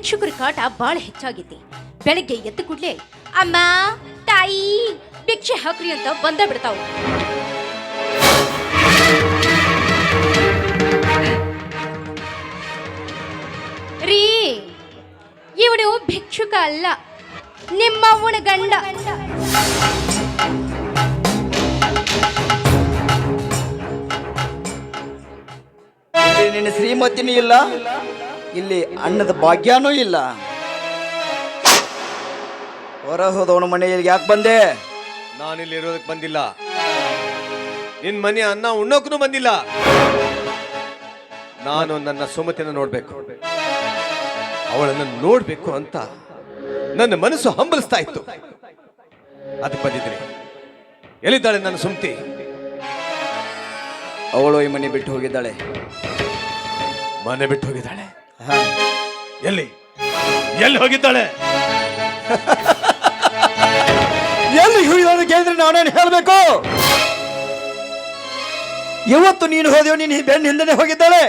ಭಿಕ್ಷುಕರ ಕಾಟ ಬಾಳ ಹೆಚ್ಚಾಗೈತಿ. ಬೆಳಗ್ಗೆ ಎದ್ದ ಕೂಡ್ಲೆ ಅಮ್ಮ ತಾಯಿ ಭಿಕ್ಷೆ ಹಾಕ್ರಿ ಅಂತ ಬಂದ ಬಿಡ್ತಾವ. ರೀ ಇವನು ಭಿಕ್ಷುಕ ಅಲ್ಲ, ನಿಮ್ಮವ್ವನ ಗಂಡ. ನಿನ್ನ ಶ್ರೀಮತಿನೂ ಇಲ್ಲ, ಇಲ್ಲಿ ಅನ್ನದ ಭಾಗ್ಯನೂ ಇಲ್ಲ. ಹೊರ ಹೋದವನ ಮನೆಯಲ್ಲಿ ಯಾಕೆ ಬಂದೆ? ನಾನಿಲ್ಲಿ ಇರೋದಕ್ಕೆ ಬಂದಿಲ್ಲ, ನಿನ್ ಮನೆ ಅನ್ನ ಉಣ್ಣೋಕ್ಕೂ ಬಂದಿಲ್ಲ. ನಾನು ನನ್ನ ಸುಮತಿನ ನೋಡ್ಬೇಕು, ಅವಳನ್ನು ನೋಡ್ಬೇಕು ಅಂತ ನನ್ನ ಮನಸ್ಸು ಹಂಬಲಿಸ್ತಾ ಇತ್ತು. ಅದಕ್ಕೆ ಬಂದಿದ್ದೀನಿ. ಎಲ್ಲಿದ್ದಾಳೆ ನನ್ನ ಸುಮತಿ? ಅವಳು ಈ ಮನೆ ಬಿಟ್ಟು ಹೋಗಿದ್ದಾಳೆ. ಮನೆ ಬಿಟ್ಟು ಹೋಗಿದ್ದಾಳೆ? ಎಲ್ಲಿ ಎಲ್ಲಿ ಹೋಗಿದ್ದಾಳೆ? ಎಲ್ಲಿ ಹೋಗಿದ್ದಾಳೆ ಕೇಳಿದ್ರೆ ನಾನೇನು ಹೇಳಬೇಕು? ಇವತ್ತು ನೀನು ಹೋದೆವು, ನೀನು ಬೆನ್ನ ಹಿಂದೆ ಹೋಗಿದ್ದಾಳೆ.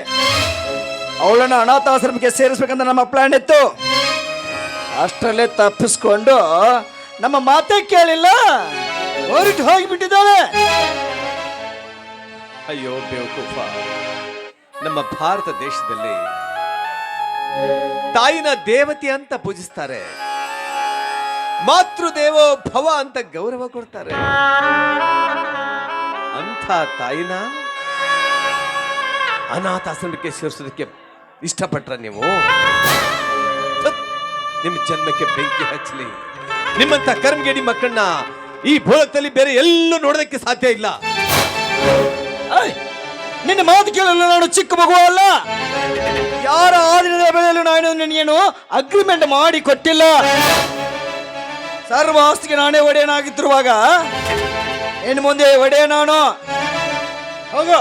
ಅವಳನ್ನು ಅನಾಥಾಶ್ರಮಕ್ಕೆ ಸೇರಿಸ್ಬೇಕಂತ ನಮ್ಮ ಪ್ಲಾನ್ ಇತ್ತು. ಅಷ್ಟರಲ್ಲೇ ತಪ್ಪಿಸ್ಕೊಂಡು ನಮ್ಮ ಮಾತೇ ಕೇಳಿಲ್ಲ, ಹೊರಟು ಹೋಗಿಬಿಟ್ಟಿದ್ದಾಳೆ. ಅಯ್ಯೋ ಬೇವಕೂಫ, ನಮ್ಮ ಭಾರತ ದೇಶದಲ್ಲಿ ತಾಯಿನ ದೇವತೆ ಅಂತ ಪೂಜಿಸ್ತಾರೆ, ಮಾತೃದೇವೋ ಭವ ಅಂತ ಗೌರವ ಕೊಡ್ತಾರೆ. ಅಂಥ ತಾಯಿನ ಅನಾಥಾಶ್ರಮಕ್ಕೆ ಸೇರಿಸೋದಕ್ಕೆ ಇಷ್ಟಪಟ್ರ ನೀವು? ನಿಮ್ಮ ಜನ್ಮಕ್ಕೆ ಬೆಂಕಿ ಹಚ್ಚಲಿ. ನಿಮ್ಮಂತ ಕರ್ಮಗೇಡಿ ಮಕ್ಕಳನ್ನ ಈ ಭೂಲಕದಲ್ಲಿ ಬೇರೆ ಎಲ್ಲೂ ನೋಡೋದಕ್ಕೆ ಸಾಧ್ಯ ಇಲ್ಲ. ನಿನ್ನ ಮಾತು ಕೇಳಲು ನಾನು ಚಿಕ್ಕ ಮಗು ಅಲ್ಲ. ಯಾರ ಆದಿನದ ಬೆಳೆಯಲು ನಾನು ನಿನಗೇನು ಅಗ್ರಿಮೆಂಟ್ ಮಾಡಿ ಕೊಟ್ಟಿಲ್ಲ. ಸರ್ವ ಆಸ್ತಿಗೆ ನಾನೇ ಒಡೆಯನಾಗಿದ್ದಿರುವಾಗ ಇನ್ನು ಮುಂದೆ ಒಡೆಯ ನಾನು. ಹೋಗೋ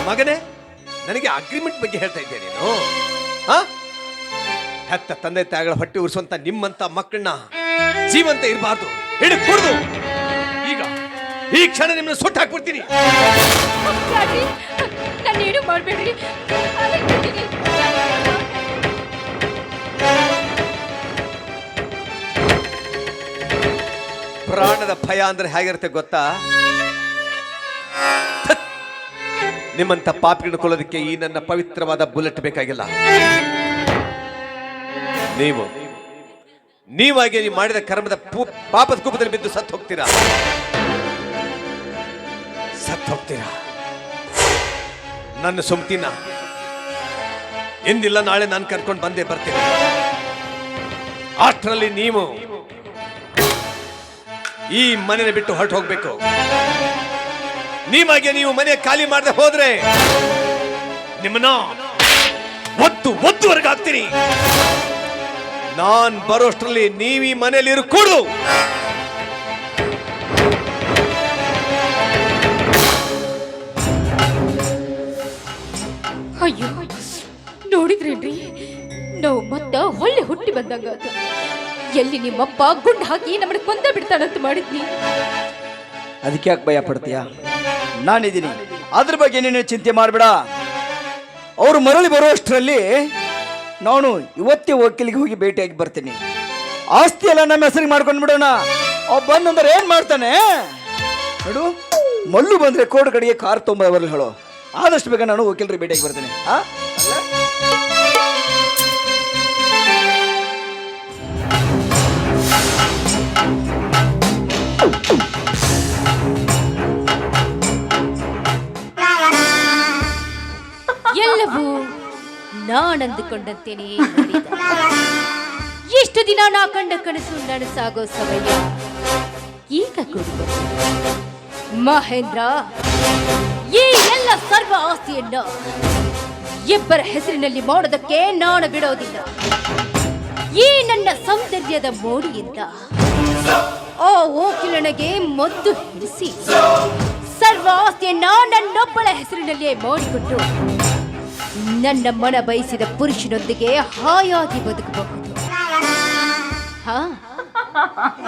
ಮಗನೇ, ನನಗೆ ಅಗ್ರಿಮೆಂಟ್ ಬಗ್ಗೆ ಹೇಳ್ತಾ ಇದ್ದೆ ನೀನು? ಹೆತ್ತ ತಂದೆ ತಾಯಿಗಳ ಹೊಟ್ಟೆ ಉರಿಸುವಂತ ನಿಮ್ಮಂತ ಮಕ್ಕಳನ್ನ ಜೀವಂತ ಇರಬಾರ್ದು, ಹಿಡಿದು ಕುಡ್ದು ಈಗ ಈ ಕ್ಷಣ ನಿಮ್ಮನ್ನ ಸುಟ್ಟು ಹಾಕ್ಬಿಡ್ತೀನಿ. ನಾನೇನು ಮಾಡಬೇಡ್ರಿ. ಪ್ರಾಣದ ಭಯ ಅಂದ್ರೆ ಹೇಗಿರುತ್ತೆ ಗೊತ್ತಾ? ನಿಮ್ಮಂತ ಪಾಪಿಗಳನ್ನು ಕೊಲ್ಲೋದಕ್ಕೆ ಈ ನನ್ನ ಪವಿತ್ರವಾದ ಬುಲೆಟ್ ಬೇಕಾಗಿಲ್ಲ. ನೀವಾಗಿ ನೀವು ಮಾಡಿದ ಕರ್ಮದ ಪಾಪದ ಕೂಪದಲ್ಲಿ ಬಿದ್ದು ಸತ್ತು ಹೋಗ್ತೀರಾ. ನನ್ನ ಸುಮ್ತಿನ ಎಂದಿಲ್ಲ ನಾಳೆ ನಾನು ಕರ್ಕೊಂಡು ಬಂದೇ ಬರ್ತೀನಿ. ಅಷ್ಟರಲ್ಲಿ ನೀವು ಈ ಮನೆನ ಬಿಟ್ಟು ಹೊರಟು ಹೋಗ್ಬೇಕು. ನೀವಾಗೆ ನೀವು ಮನೆ ಖಾಲಿ ಮಾಡದೆ ಹೋದ್ರೆ ನಿಮ್ಮನ್ನ ಒತ್ತುವರೆಗೆ ಹಾಕ್ತೀನಿ. ನಾನ್ ಬರೋಷ್ಟರಲ್ಲಿ ನೀವು ಈ ಮನೆಯಲ್ಲಿ ಇರಕೂಡು. ಅಯ್ಯೋ ನೋಡಿದ್ರೇನ್ರಿ, ನಾವು ಮತ್ತ ಹೊಳ್ಳಿ ಹುಟ್ಟಿ ಬಂದಂಗ. ಎಲ್ಲಿ ನಿಮ್ಮಪ್ಪ ಗುಂಡು ಹಾಕಿ ನಮ್ಮನ್ನ ಕೊಂದ ಬಿಡ್ತಾನಂತ ಮಾಡಿದ್ನಿ. ಅದಕ್ಕೆ ಯಾಕೆ ಭಯ ಪಡ್ತೀಯ? ನಾನಿದ್ದೀನಿ, ಅದ್ರ ಬಗ್ಗೆ ನೀನು ಚಿಂತೆ ಮಾಡಬೇಡ. ಅವರು ಮರಳಿ ಬರುವಷ್ಟರಲ್ಲಿ ನಾನು ಇವತ್ತೇ ವಕೀಲಿಗೆ ಹೋಗಿ ಭೇಟಿಯಾಗಿ ಬರ್ತೀನಿ. ಆಸ್ತಿ ಎಲ್ಲ ನಮ್ಮ ಹೆಸರಿಗೆ ಮಾಡ್ಕೊಂಡು ಬಿಡೋಣ. ಅವ್ ಬಂದಂದ್ರೆ ಏನ್ ಮಾಡ್ತಾನೆ ನೋಡು. ಮಲ್ಲು ಬಂದ್ರೆ ಕೋರ್ಟ್ ಕಡೆಗೆ ಕಾರ್ ತೊಂಬರಲಿ ಹೇಳೋ. ಆದಷ್ಟು ಬೇಗ ನಾನು ವಕೀಲರಿಗೆ ಭೇಟಿಯಾಗಿ ಬರ್ತೀನಿ. ಎಲ್ಲವೂ ನಾನಂದುಕೊಂಡಂತೇನೆ. ಇಷ್ಟು ದಿನ ನಾ ಕಂಡ ಕನಸು ನನಸಾಗೋ ಸಮಯ ಈಗ ಕೂಡಿದೆ. ಮಹೇಂದ್ರ, ಈ ಎಲ್ಲ ಸರ್ವ ಆಸ್ತಿಯನ್ನ ಇಬ್ಬರ ಹೆಸರಿನಲ್ಲಿ ಮಾಡೋದಕ್ಕೆ ನಾನು ಬಿಡೋದಿಲ್ಲ. ಈ ನನ್ನ ಸೌಂದರ್ಯದ ಮೋಡಿಯಿಂದ ಆ ವಕೀಲನಿಗೆ ಮದ್ದು ಹಿಡಿಸಿ ಸರ್ವ ಆಸ್ತಿಯನ್ನ ನನ್ನೊಬ್ಬಳ ಹೆಸರಿನಲ್ಲಿಯೇ ಮಾಡಿಕೊಟ್ಟು ನನ್ನ ಮನ ಬಯಸಿದ ಪುರುಷನೊಂದಿಗೆ ಹಾಯಾಗಿ ಬದುಕಬಹುದು.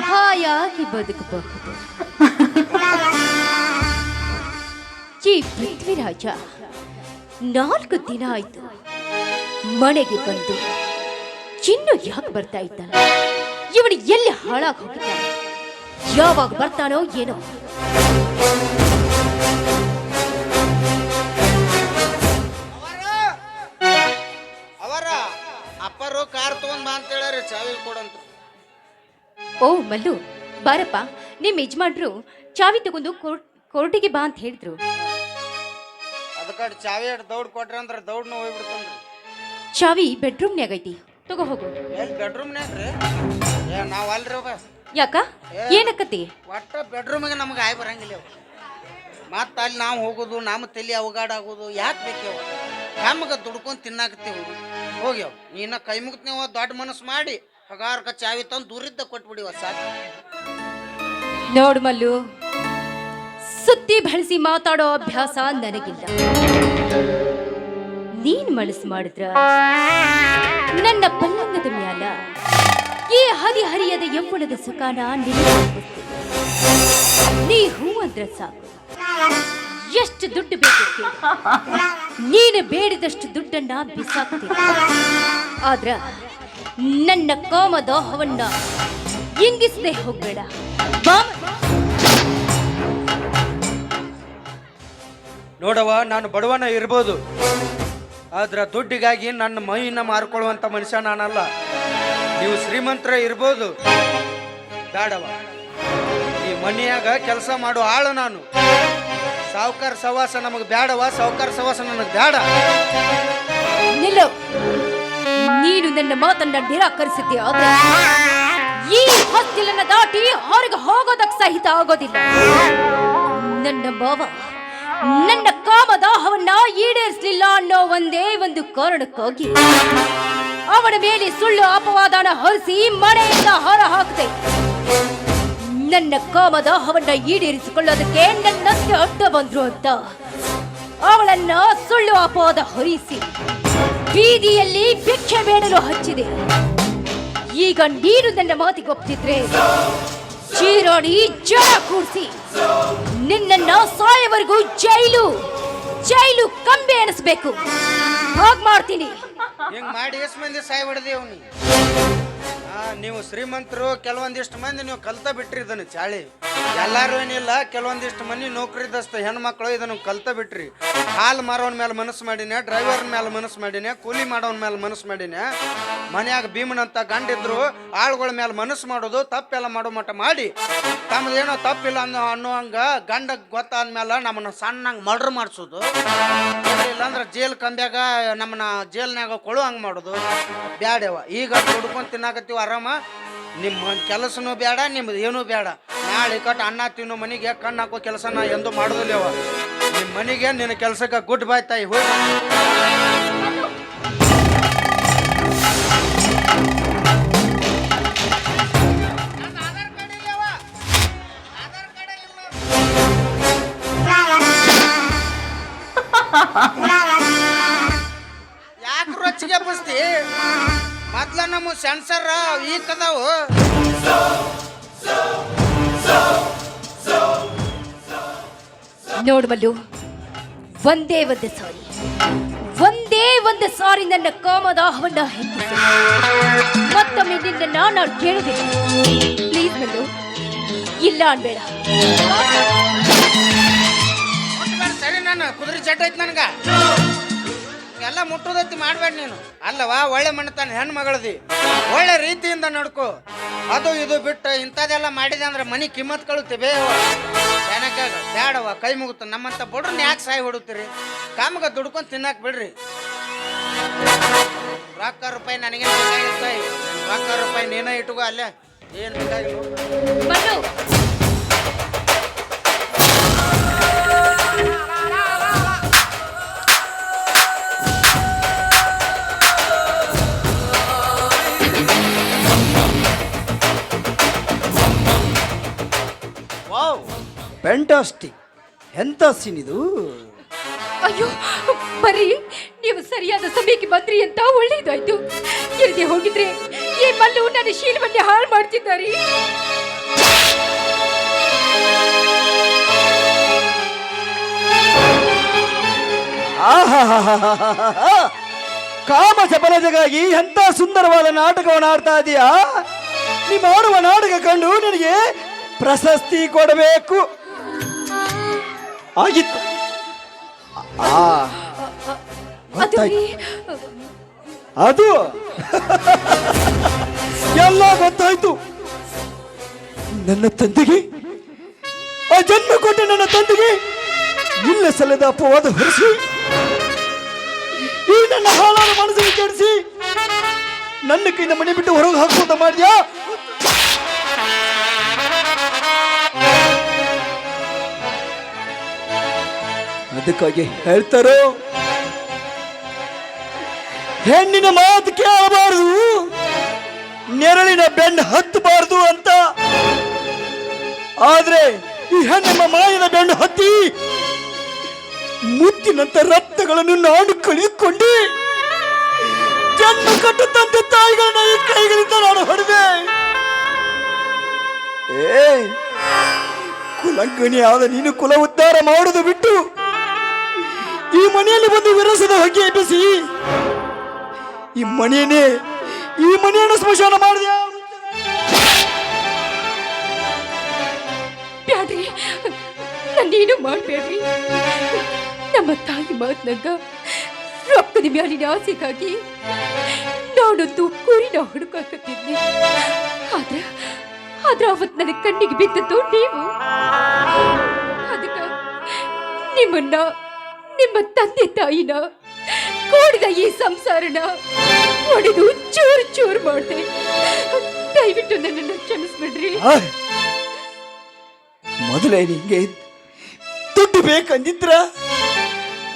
ಹಾಯಾಗಿ ಬದುಕಬಹುದು. ಈ ಪೃಥ್ವಿರಾಜ 4 ದಿನ ಆಯ್ತು ಮನೆಗೆ ಬಂದು ಇನ್ನು ಯಾಕೆ ಬರ್ತಾ ಇದ್ದಾನೆ? ಇವನು ಎಲ್ಲಿ ಹಾಳಾಗಿ ಹೋಗಿದ್ದಾನೆ? ಯಾವಾಗ ಬರ್ತಾನೋ ಏನೋ. ಅವರ ಅಪ್ಪರು ಕಾರ್ ತಗೊಂಡ್ ಬಾ ಅಂತ ಹೇಳ್ಯಾರ, ಚಾವಿ ಕೊಡಂತ. ಓ ಮಲ್ಲು, ಬಾರಪ್ಪ. ನಿಮ್ಮ ಯಜಮಾನ್ರು ಚಾವಿ ತಗೊಂಡು ಕೋರ್ಟಿಗೆ ಬಾ ಅಂತ ಹೇಳಿದ್ರು. ಅದಕ್ಕ ಚಾವಿ ಅಟ್ ದೌಡ್ ಕೊಟ್ರಿ ಅಂದ್ರ ದೌಡ್ನ ಹೋಗ್ಬಿಡ್ತನ್ರಿ. ಚಾವಿ ಬೆಡ್ರೂಮ್ನ್ಯಾಗ ಐತಿ, ತಗೋ ಹೋಗು. ಎಲ್ಲಿ ಬೆಡ್ರೂಮ್ನ್ಯಾಗ್ರಿ? ನಾವ್ ಅಲ್ರಿ ಒಬ್ಬ. ಯಾಕ ಏನಕ್ಕತಿ? ಒಟ್ಟ ಬೆಡ್ರೂಮಿಗೆ ನಮ್ಗೆ ಆಯ್ ಬರಂಗಿಲ್ಲ ಅವ. ಮತ್ತ ಅಲ್ಲಿ ನಾವು ಹೋಗೋದು, ನಮ್ಮ ತಲೆ ಅವಗಾಡಾಗೋದು ಯಾಕೆ ಬೇಕೇವ? ನಮಗೆ ದುಡ್ಕೊಂಡು ತಿನ್ನಾಕತ್ತೇವು. ಹೋಗ್ಯಾವ ನೀನ ಕೈ ಮುಗ್ತೇವ, ದೊಡ್ಡ ಮನಸ್ಸು ಮಾಡಿ ಹಗಾರಕ ಚಾವಿ ತಂದು ದೂರಿದ್ದ ಕೊಟ್ಬಿಡಿವ ಸಾಕು. ನೋಡು ಮಲ್ಲು, ಸುತ್ತಿ ಬಳಸಿ ಮಾತಾಡೋ ಅಭ್ಯಾಸ ನನಗಿಲ್ಲ. ನೀನ್ ಮನಸ್ಸು ಮಾಡಿದ್ರ ನನ್ನ ಪಲ್ಲಂಗದ ಮ್ಯಾಲ ಈ ಹರಿಹರಿಯದ ಯೌವನದ ಸುಖಾನ ನಿನಗೆ. ನೀ ಹೂ ಅಂದ್ರ ಸಾಕು. ಎಷ್ಟು ದುಡ್ಡು ಬೇಕು ಕೇಳು. ನೀನು ಬೇಡಿದಷ್ಟು ದುಡ್ಡನ್ನ ಬಿಸಾಕ್ತೀನಿ. ಆದ್ರ ನನ್ನ ಕಾಮದಾಹವನ್ನ ಇಂಗಿಸದೆ ಹೋಗ್ಬೇಡ. ನೋಡವ, ನಾನು ಬಡವನ ಇರ್ಬೋದು, ಆದ್ರ ದುಡ್ಡಿಗಾಗಿ ನನ್ನ ಮೈನ ಮಾರ್ಕೊಳ್ಳುವಂತ ಮನುಷ್ಯ ನಾನಲ್ಲ. ನೀವು ಶ್ರೀಮಂತರ ಇರ್ಬೋದು, ಬೇಡವ. ಈ ಮನೆಯಾಗ ಕೆಲಸ ಮಾಡೋ ಆಳು ನಾನು. ಸಾವುಕಾರ ಸವಾಸ ನಮಗ್ ಬ್ಯಾಡವ, ಸಾವುಕಾರ ಸವಾಸ ನನಗ್ ಬ್ಯಾಡ. ನಿಲ್ಲು. ನೀನು ನನ್ನ ಮಾತನ್ನ ನಿರಾಕರಿಸಿದ್ದೆ, ಆದ್ರೆ ಈ ಹೊಸ್ತಿಲನ್ನ ದಾಟಿ ಹೊರಗೆ ಹೋಗೋದಕ್ಕೆ ಸಹಿತ ಆಗೋದಿಲ್ಲ. ನನ್ನ ಮಾವ ನನ್ನ ಕಾಮದಾಹವನ್ನ ಈಡೇರಿಸಲಿಲ್ಲ ಅನ್ನೋ ಒಂದೇ ಒಂದು ಕಾರಣಕ್ಕಾಗಿ ಅವನ ಮೇಲೆ ಸುಳ್ಳು ಅಪವಾದನ ಹೊರಿಸಿ ಮನೆಯಿಂದ ಹೊರ ಹಾಕಿದೆ. ನನ್ನ ಕಾಮದಾಹವನ್ನ ಈಡೇರಿಸಿಕೊಳ್ಳೋದಕ್ಕೆ ನನ್ನಕ್ಕೆ ಅಡ್ಡ ಬಂದ್ರು ಅಂತ ಅವಳನ್ನ ಸುಳ್ಳು ಅಪವಾದ ಹೊರಿಸಿ ಬೀದಿಯಲ್ಲಿ ಭಿಕ್ಷೆ ಬೇಡಲು ಹಚ್ಚಿದೆ. ಈಗ ನೀನು ನನ್ನ ಮಾತಿಗೆ ಒಪ್ತಿದ್ರೆ ಚೀರಾಡಿ ಜನ ಕೂರಿಸಿ ನಿನ್ನನ್ನ ಸಾಯವರೆಗೂ ಜೈಲು ಕಂಬಿ ಎಣಿಸ್ಬೇಕು. ಹಾಗ್ ಮಾಡ್ತೀನಿ. ಹಿಂಗ್ ಮಾಡಿ ಎಷ್ಟು ಮಂದಿ ಸಾಯಿ ಹೊಡೆದೇವ್ ನೀ? ನೀವು ಶ್ರೀಮಂತರು, ಕೆಲವೊಂದಿಷ್ಟು ಮಂದಿ ನೀವು ಕಲ್ತ ಬಿಟ್ರಿ ಇದನ್ನು ಚಾಳಿ. ಎಲ್ಲಾರು ಏನಿಲ್ಲ, ಕೆಲವೊಂದಿಷ್ಟು ಮಂದಿ ನೌಕರಿದಸ್ತ ಹೆಣ್ಮಕ್ಳು ಇದನ್ನು ಕಲ್ತ ಬಿಟ್ರಿ. ಹಾಲು ಮಾರೋನ್ ಮೇಲೆ ಮನಸ್ಸು ಮಾಡಿನ, ಡ್ರೈವರ್ ಮೇಲೆ ಮನಸ್ಸು ಮಾಡಿನ, ಕೂಲಿ ಮಾಡೋನ್ ಮೇಲೆ ಮನಸ್ಸು ಮಾಡಿನ. ಮನ್ಯಾಗ ಭೀಮನಂತ ಗಂಡಿದ್ರು ಆಳುಗಳ ಮೇಲೆ ಮನಸ್ಸು ಮಾಡೋದು, ತಪ್ಪೆಲ್ಲ ಮಾಡೋ ಮಟ್ಟ ಮಾಡಿ ತಮ್ಮದೇನೋ ತಪ್ಪಿಲ್ಲ ಅನ್ನೋಂಗ ಗಂಡ ಗೊತ್ತಾದ್ಮೇಲೆ ನಮ್ಮನ್ನ ಸಣ್ಣಂಗೆ ಮರ್ಡರ್ ಮಾಡಿಸೋದು, ಇಲ್ಲಾಂದ್ರೆ ಜೈಲ್ ಕಂಬ್ಯಾಗ ನಮ್ಮನ್ನ ಜೈಲ್ನಾಗ ಕೊಳು ಹಂಗೆ ಮಾಡೋದು ಬ್ಯಾಡವ. ಈಗ ದುಡ್ಕೊಂಡು ತಿನ್ನಾಕತ್ತೀವಿ ಆರಾಮ. ನಿಮ್ಮ ಕೆಲಸನೂ ಬೇಡ, ನಿಮ್ದು ಏನೂ ಬೇಡ. ನಾಳೆ ಕಟ್ಟು ಅನ್ನ ತಿನ್ನೋ ಮನೆಗೆ ಕಣ್ಣು ಹಾಕೋ ಕೆಲಸ ನಾ ಎಂದೂ ಮಾಡೋದಿಲ್ಲವ. ನಿಮ್ಮ ಮನೆಗೆ ನಿನ್ನ ಕೆಲಸಕ್ಕೆ ಗುಡ್ ಬಾಯ್ ತಾಯಿ ಹೋಗಿ. ಯಾಕೆ ರೊಚ್ಚಿಗೆ ಬಸ್ತಿ? ಮೊದ್ಲ ನಮ್ಮ ಸೆನ್ಸರ್ ವೀಕ್ ಅದಾವು. ನೋಡ್ಮಲ್ಲು, ಒಂದೇ ಸಾರಿ ನನ್ನ ಕಾಮದಾಹವನ್ನ ಹೆಚ್ಚಿಸಿ ಮತ್ತೊಮ್ಮೆ ನಿನ್ನ ನಾನು ಕೇಳಿದೆ. ಪ್ಲೀಸ್ ಮಲ್ಲು, ಇಲ್ಲ ಅನ್ಬೇಡ. ಸರಿ, ನಾನು ಕುದುರೆ ಚಟ ಐತಿ ನನಗ. ಎಲ್ಲ ಮುಟ್ಟೋದೈತಿ ಮಾಡ್ಬೇಡ ನೀನು. ಅಲ್ಲವಾ, ಒಳ್ಳೆ ಮಣ್ಣತಾನ ಹೆಣ್ಮಗಳದಿ, ಒಳ್ಳೆ ರೀತಿಯಿಂದ ನಡ್ಕೋ. ಅದು ಇದು ಬಿಟ್ಟು ಇಂಥದೆಲ್ಲ ಮಾಡಿದೆ ಅಂದ್ರೆ ಮನೆ ಕಿಮ್ಮತ್ ಕಳುತ್ತೆ ಜನಕ್ಕಾಗ ಬೇಡವ. ಕೈ ಮುಗುತ್ತ. ನಮ್ಮಂತ ಬಡ್ರನ್ನ ಯಾಕೆ ಸಾಯಿ ಹೊಡುತ್ತೀರಿ? ಕಾಮಗ ದುಡ್ಕೊಂಡು ತಿನ್ನಾಕ ಬಿಡ್ರಿ. ರೊಕ್ಕ ರೂಪಾಯಿ ನನಗೆ ಬೇಕಾಗಿರ್ತಾಯಿ. ರೊಕ್ಕ ರೂಪಾಯಿ ನೀನೇ ಇಟ್ಕೋ, ಅಲ್ಲೇ ಏನು ಬೇಕಾಗಿಲ್ಲ. ಫ್ಯಾಂಟಾಸ್ಟಿಕ್. ಎಂತ ಸೀನ್ ಇದು? ಅಯ್ಯೋ ಬರೀ ನೀವು ಸರಿಯಾದ ಸಮಯಕ್ಕೆ ಬಂದ್ರಿ ಅಂತ ಒಳ್ಳೇದಾಯ್ತು. ಇಲ್ಲದೆ ಹೋಗಿದ್ರೆ ಈ ಮಲ್ಲು ನನ್ನ ಶೀಲವನ್ನೇ ಹಾಳು ಮಾಡ್ತಿದ್ದಾರೆ. ಆಹಾಹಾಹಾಹಾಹಾ. ಕಾಮ ಚಪಲತೆಗಾಗಿ ಎಂತ ಸುಂದರವಾದ ನಾಟಕವನ್ನು ಆಡ್ತಾ ಇದೀಯಾ? ನೀ ಮಾಡುವ ನಾಟಕ ಕಂಡು ನಿನಗೆ ಪ್ರಶಸ್ತಿ ಕೊಡಬೇಕು. ಆಗಿತ್ತು. ಆ ಅದು ರೀ, ಅದು ಎಲ್ಲ ಗೊತ್ತಾಯ್ತು. ನನ್ನ ತಂದೆಗೆ, ಆ ಜನ್ಮ ಕೊಟ್ಟ ನನ್ನ ತಂದೆಗೆ ಇಲ್ಲ ಸಲ್ಲದ ಅಪವಾದ ಹೊರಿಸಿ ಈ ನನ್ನ ಹಾಳಾದ ಮನಸ್ಸಿಗೆ ಕೆಡಿಸಿ ನನ್ನ ಕೈಯಿಂದ ಮನೆ ಬಿಟ್ಟು ಹೊರಗೆ ಹಾಕುವಂತ ಮಾಡಿದ್ಯಾ? ಅದಕ್ಕಾಗಿ ಹೇಳ್ತಾರೋ, ಹೆಣ್ಣಿನ ಮಾತು ಕೇಳಬಾರದು, ನೆರಳಿನ ಬೆನ್ನು ಹತ್ತಬಾರದು ಅಂತ. ಆದ್ರೆ ಈ ಹೆಣ್ಣೆಮ್ಮ ಮಾಯದ ಬೆನ್ನು ಹತ್ತಿ ಮುತ್ತಿನಂತ ರಕ್ತಗಳನ್ನು ನಾನು ಕಳೆದುಕೊಂಡು ಜನ್ಮ ಕಟ್ಟು ತಂದೆ ತಾಯಿಗಳನ್ನ ಈ ಕೈಗಳಿಂದ ನಾನು ಹೊಡೆದೆ. ಕುಲಂಕಣಿ ಆದ ನೀನು ಕುಲ ಉದ್ಧಾರ ಮಾಡುವುದು ಬಿಟ್ಟು ಈ ಮನೆಯಲ್ಲಿ ಬಂದು ವಿರಸದ ಹೊಗೆ ಎಬ್ಬಿಸಿ ಈ ಮನೆಯನ್ನು ಸ್ಮಶಾನ ಮಾಡಿದ್ಯಾ? ಬ್ಯಾಡ್ರಿ, ನನ್ನೇನು ಮಾಡ್ಬೇಡ್ರಿ. ನಮ್ಮ ತಾಯಿ ಮಾತ್ನಾಗ ರೊಕ್ಕದ ಮ್ಯಾಲಿನ ಆಸೆಗಾಗಿ ನಾನೊಂದು ಕುರಿನ ಹುಡುಕಾಕತ್ತಿದ್ದೆ. ಆದ್ರೆ ಅವತ್ತು ನನ್ನ ಕಣ್ಣಿಗೆ ಬಿದ್ದದ್ದು ನೀವು. ಅದಕ್ಕ ನಿಮ್ಮನ್ನ, ನಿಮ್ಮ ತಂದೆ ತಾಯಿನ, ಕೂಡಿದ ಈ ಸಂಸಾರನ ಒಡೆದು ಚೂರು ಚೂರು ಮಾಡಿದೆ. ದಯವಿಟ್ಟು ನನ್ನನ್ನು ಕ್ಷಮಿಸ್ಬಿಡ್ರಿ. ಮೊದಲೇ ನಿಂಗೆ ದುಡ್ಡು ಬೇಕಂದಿದ್ರ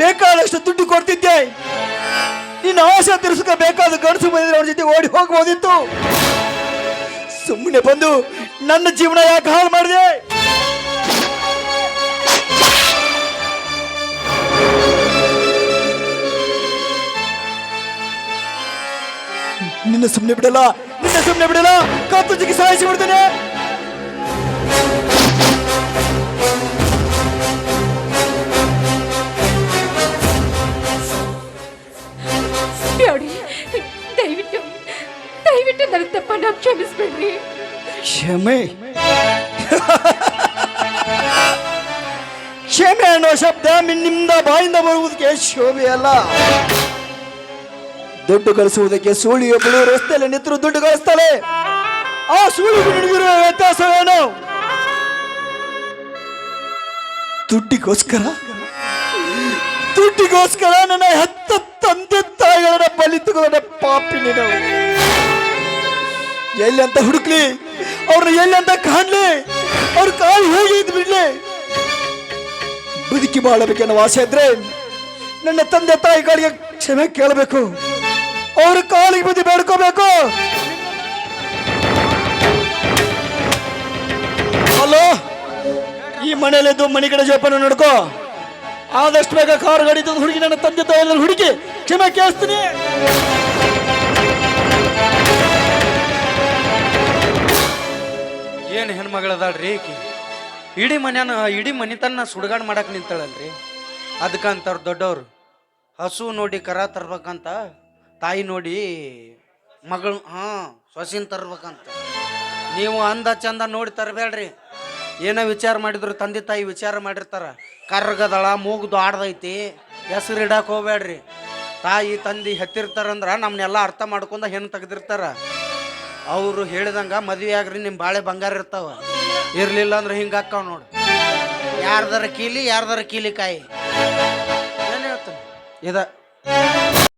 ಬೇಕಾದಷ್ಟು ದುಡ್ಡು ಕೊಡ್ತಿದ್ದೆ. ನಿನ್ನ ಆಸೆ ತಿರ್ಸಕ ಬೇಕಾದ ಗಣಸು ಬಂದಿದ್ರೆ ಅವ್ರ ಜೊತೆ ಓಡಿ ಹೋಗ್ಬೋದಿತ್ತು. ಸುಮ್ಮನೆ ಬಂದು ನನ್ನ ಜೀವನ ಯಾಕೆ ಹಾಳು ಮಾಡಿದೆ? ನಿನ್ನ ಸುಮ್ಮನೆ ಬಿಡಲ್ಲ, ಕತ್ತುಜಿಗೆ ಸಾಯಿಸಿ ಬಿಡ್ತೇನೆ. ಬ್ಯಾಡ್ರಿ, ದಯವಿಟ್ಟು ನನ್ನ ತಪ್ಪನ್ನ ಕ್ಷಮಿಸ್ಬಿಡ್ರಿ. ಕ್ಷಮೆ ಅನ್ನೋ ಶಬ್ದ ನಿಮ್ಮಿಂದ ಬಾಯಿಂದ ಬರುವುದಕ್ಕೆ ಶೋಭೆ ಅಲ್ಲ. ದುಡ್ಡು ಗಳಿಸುವುದಕ್ಕೆ ಸೂಳಿಯೊಬ್ಬಳು ರಸ್ತೆಯಲ್ಲಿ ನಿಂತರೂ ದುಡ್ಡು ಗಳಿಸ್ತಾಳೆ. ಆ ಸೂಳಿಗೂ ನಿನಗಿರುವ ವ್ಯತ್ಯಾಸವೇನು? ದುಡ್ಡಿಗೋಸ್ಕರ ನನ್ನ ಹೆತ್ತ ತಂದೆ ತಾಯಿಗಳನ್ನ ಬಲಿ ತಗೊಂಡ ಪಾಪಿ ನೀನು. ಎಲ್ಲಿ ಅಂತ ಹುಡುಕ್ಲಿ, ಅವ್ರನ್ನ ಎಲ್ಲಿ ಅಂತ ಕಾಣ್ಲಿ, ಅವ್ರ ಕಾಲು ಹೋಗಿ ಇದ್ ಬಿಡ್ಲಿ. ಬದುಕಿ ಬಾಳಬೇಕೆನ್ನೋ ಆಸೆ ಇದ್ರೆ ನನ್ನ ತಂದೆ ತಾಯಿಗಳಿಗೆ ಕ್ಷಮೆ ಕೇಳಬೇಕು, ಅವ್ರ ಕಾಲಿಗೆ ಬುದ್ಧಿ ಬೇಡ್ಕೋಬೇಕು. ಅಲ್ಲೋ, ಈ ಮನೆಯಲ್ಲಿದ್ದು ಮನೆ ಕಡೆ ಜೋಪಾನ ನೋಡ್ಕೋ. ಆದಷ್ಟು ಬೇಗ ಕಾರು ಗಾಡಿ ತಂದು ಹುಡುಗಿ ನನ್ನ ತಂದೆ ತಾಯಿಯಲ್ಲಿ ಹುಡುಕಿ ಕ್ಷಮೆ ಕೇಳಿಸ್ತೀನಿ. ಏನು ಹೆಣ್ಮಗಳದಾಳ್ರಿ ಈಕಿ? ಇಡೀ ಮನೆತನ ಸುಡುಗಾಡು ಮಾಡಕ್ ನಿಂತಾಳಲ್ರಿ. ಅದಕ್ಕಂತಾರ ದೊಡ್ಡವ್ರು, ಹಸು ನೋಡಿ ಕರ ತರ್ಬೇಕಂತ, ತಾಯಿ ನೋಡಿ ಮಗಳು ಸೊಸಿನ ತರ್ಬೇಕಂತ. ನೀವು ಅಂದ ಚಂದ ನೋಡಿ ತರಬೇಡ್ರಿ. ಏನೋ ವಿಚಾರ ಮಾಡಿದ್ರು ತಂದೆ ತಾಯಿ ವಿಚಾರ ಮಾಡಿರ್ತಾರ. ಕರ್ಗದಳ ಮೂಗ್ದು ಆಡ್ದೈತಿ, ಹೆಸರು ಇಡಕ್ಕೆ ಹೋಗ್ಬೇಡ್ರಿ. ತಾಯಿ ತಂದೆ ಹೆತ್ತಿರ್ತಾರಂದ್ರೆ ನಮ್ಮನ್ನೆಲ್ಲ ಅರ್ಥ ಮಾಡ್ಕೊಂಡ ಹೆಣ್ಣು ತೆಗೆದಿರ್ತಾರ. ಅವರು ಹೇಳಿದಂಗೆ ಮದುವೆ ಆಗ್ರಿ, ನಿಮ್ಮ ಬಾಳೆ ಬಂಗಾರ ಇರ್ತಾವ. ಇರಲಿಲ್ಲ ಅಂದ್ರೆ ಹಿಂಗೆ ಹಾಕಾವ ನೋಡು. ಯಾರ್ದಾರ ಕೀಲಿ ಕಾಯಿ. ಏನು ಹೇಳ್ತಾನೆ ಇದ